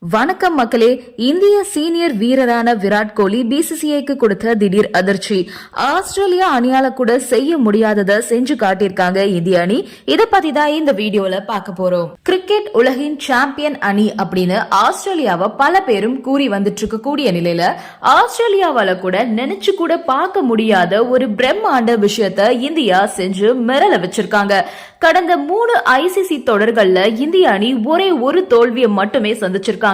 வணக்கம் மக்களே. இந்திய சீனியர் வீரரான விராட் கோலி பிசிசிஐக்கு கொடுத்த திடீர் அதிர்ச்சி. ஆஸ்திரேலியா அணியால கூட செய்ய முடியாததை செஞ்சு காட்டியிருக்காங்க இந்திய அணி. இத பத்தி தான் இந்த வீடியோல பார்க்க போறோம். கிரிக்கெட் உலகின் சாம்பியன் அணி அப்படின்னு ஆஸ்திரேலியாவை பல பேரும் கூறி வந்துட்டு இருக்கக்கூடிய நிலையில ஆஸ்திரேலியாவால கூட நினைச்சு கூட பார்க்க முடியாத ஒரு பிரம்மாண்ட விஷயத்த இந்தியா செஞ்சு மிரள வச்சிருக்காங்க. கடந்த 3 ஐசிசி தொடர்கள்ல இந்திய அணி ஒரே ஒரு தோல்வியை மட்டுமே சந்திச்சிருக்காங்க.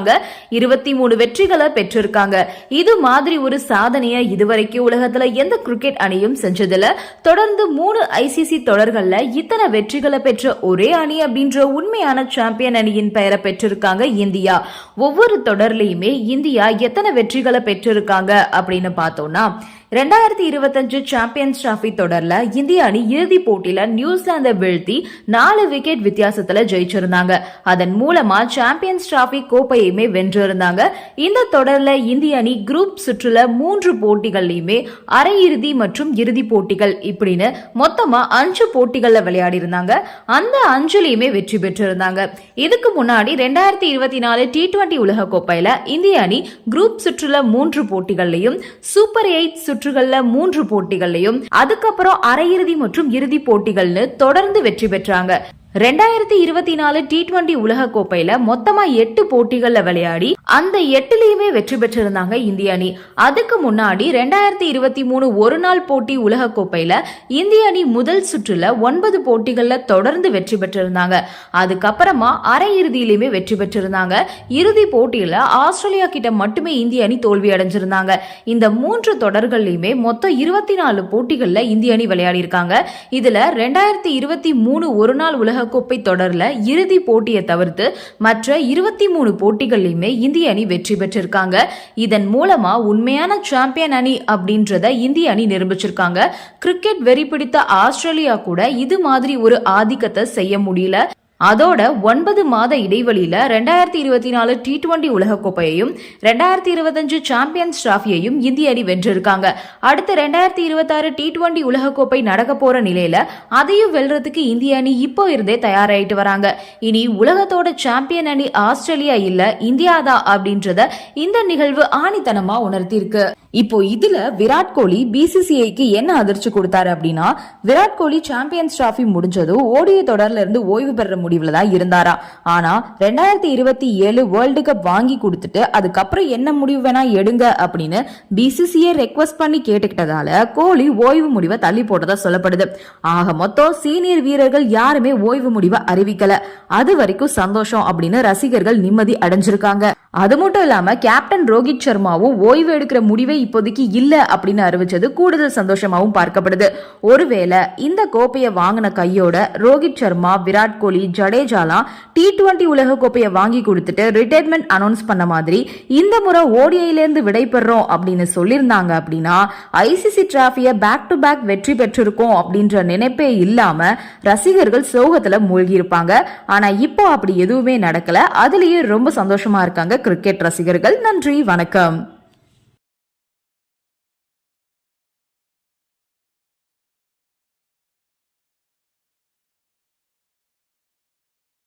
23 வெற்றிகளை பெற்றிருக்காங்க. இது மாதிரி ஒரு சாதனையை இதுவரைக்கும் உலகத்துல எந்த கிரிக்கெட் அணியும் செஞ்சதில்ல. தொடர்ந்து 3 ஐசிசி தொடர்கள்ல இத்தனை வெற்றிகளை பெற்ற ஒரே அணி அப்படின்ற உண்மையான சாம்பியன் அணியின் பெயரை பெற்றிருக்காங்க இந்தியா. ஒவ்வொரு தொடர்லயுமே இந்தியா எத்தனை வெற்றிகளை பெற்றிருக்காங்க அப்படின்னு பார்த்தோம்னா 2025 சாம்பியன்ஸ் டிராபி தொடர்ல இந்திய அணி இறுதி போட்டியில நியூசிலாந்தை வீழ்த்தி 4 விக்கெட் வித்தியாசத்துல ஜெயிச்சிருந்தாங்க. அதன் மூலமா சாம்பியன்ஸ் டிராபி கோப்பையுமே வென்றிருந்தாங்க. இந்த தொடர்ல இந்திய அணி குரூப் சுற்றுல 3 போட்டிகள்லயுமே அரையிறுதி மற்றும் இறுதி போட்டிகள் இப்படின்னு மொத்தமா 5 போட்டிகள்ல விளையாடி இருந்தாங்க. அந்த 5லயுமே வெற்றி பெற்றிருந்தாங்க. இதுக்கு முன்னாடி 2024 T20 உலக கோப்பையில இந்திய அணி குரூப் சுற்றுல 3 போட்டிகள்லயும் சூப்பர் 8 சுற்றுகள்ல 3 போட்டிகள்லையும் அதுக்கப்புறம் அரையிறுதி மற்றும் இறுதி போட்டிகள்னு தொடர்ந்து வெற்றி பெற்றாங்க. 2024 T20 உலக கோப்பையில மொத்தமா 8 போட்டிகள்ல விளையாடி அந்த 8லயுமே வெற்றி பெற்றிருந்தாங்க இந்திய அணி. அதுக்கு முன்னாடி 2023 ஒரு நாள் போட்டி உலக கோப்பையில இந்திய அணி முதல் சுற்றுல 9 போட்டிகள்ல தொடர்ந்து வெற்றி பெற்றிருந்தாங்க. அதுக்கப்புறமா அரையிறுதியிலுமே வெற்றி பெற்றிருந்தாங்க. இறுதி போட்டியில ஆஸ்திரேலியா கிட்ட மட்டுமே இந்திய அணி தோல்வி அடைஞ்சிருந்தாங்க. இந்த 3 தொடர்கள்லயுமே மொத்தம் 24 போட்டிகள்ல இந்திய அணி விளையாடி இருக்காங்க. இதுல 2023 ஒரு நாள் உலக கோப்பை தொடர்ல இறுதி போட்டியை தவிர்த்து மற்ற 23 போட்டிகள்லயுமே இந்திய அணி வெற்றி பெற்றிருக்காங்க. இதன் மூலமா உண்மையான சாம்பியன் அணி அப்படின்றத இந்திய அணி நிரூபிச்சிருக்காங்க. கிரிக்கெட் வெறி பிடித்த ஆஸ்திரேலியா கூட இது மாதிரி ஒரு ஆதிக்கத்தை செய்ய முடியல. அதோட 9 மாத இடைவெளியில 2024 T20 உலக கோப்பையையும் 2025 சாம்பியன்ஸ் டிராபியையும் இந்திய அணி வென்றிருக்காங்க. அடுத்து 2026 T20 உலக கோப்பை நடக்க போற நிலையில அதையும் வெல்றதுக்கு இந்திய அணி இப்போ இருந்தே தயாராயிட்டு வராங்க. இனி உலகத்தோட சாம்பியன் அணி ஆஸ்திரேலியா இல்ல இந்தியா தான் அப்படின்றத இந்த நிகழ்வு ஆணித்தனமா உணர்த்திருக்கு. இப்போ இதுல விராட் கோலி பிசிசிஐக்கு என்ன அதிர்ச்சி கொடுத்தாரு அப்படின்னா, விராட் கோலி சாம்பியன்ஸ் டிராபி முடிஞ்சதும் ஓடிய தொடர்ல இருந்து ஓய்வு பெற முடிவுல தான் இருந்தாரா. ஆனா 2027 வேர்ல்டு கப் வாங்கி கொடுத்துட்டு அதுக்கப்புறம் என்ன முடிவு வேணா எடுங்க அப்படின்னு பிசிசிஐ ரெக்வஸ்ட் பண்ணி கேட்டுக்கிட்டதால கோலி ஓய்வு முடிவை தள்ளி போட்டதா சொல்லப்படுது. ஆக மொத்தம் சீனியர் வீரர்கள் யாருமே ஓய்வு முடிவை அறிவிக்கல. அது வரைக்கும் சந்தோஷம் அப்படின்னு ரசிகர்கள் நிம்மதி அடைஞ்சிருக்காங்க. அது மட்டும் இல்லாம கேப்டன் ரோஹித் சர்மாவும் ஓய்வு எடுக்கிற முடிவை இப்போதைக்கு இல்ல அப்படின்னு அறிவிச்சது கூடுதல் சந்தோஷமாவும் பார்க்கப்படுது. ஒருவேளை இந்த கோப்பையை வாங்கின கையோட ரோஹித் சர்மா, விராட் கோலி, ஜடேஜாலாம் T20 உலக கோப்பையை வாங்கி கொடுத்துட்டு ரிட்டையர்மெண்ட் அனௌன்ஸ் பண்ண மாதிரி இந்த முறை ஓடிஐல இருந்து விடைபெறோம் அப்படின்னு சொல்லியிருந்தாங்க அப்படின்னா ஐசிசி டிராபியை பேக் டு பேக் வெற்றி பெற்றிருக்கோம் அப்படின்ற நினைப்பே இல்லாம ரசிகர்கள் சோகத்துல மூழ்கி இருப்பாங்க. ஆனா இப்போ அப்படி எதுவுமே நடக்கல. அதுலயே ரொம்ப சந்தோஷமா இருக்காங்க கிரிக்கெட் ரசிகர்கள். நன்றி, வணக்கம்.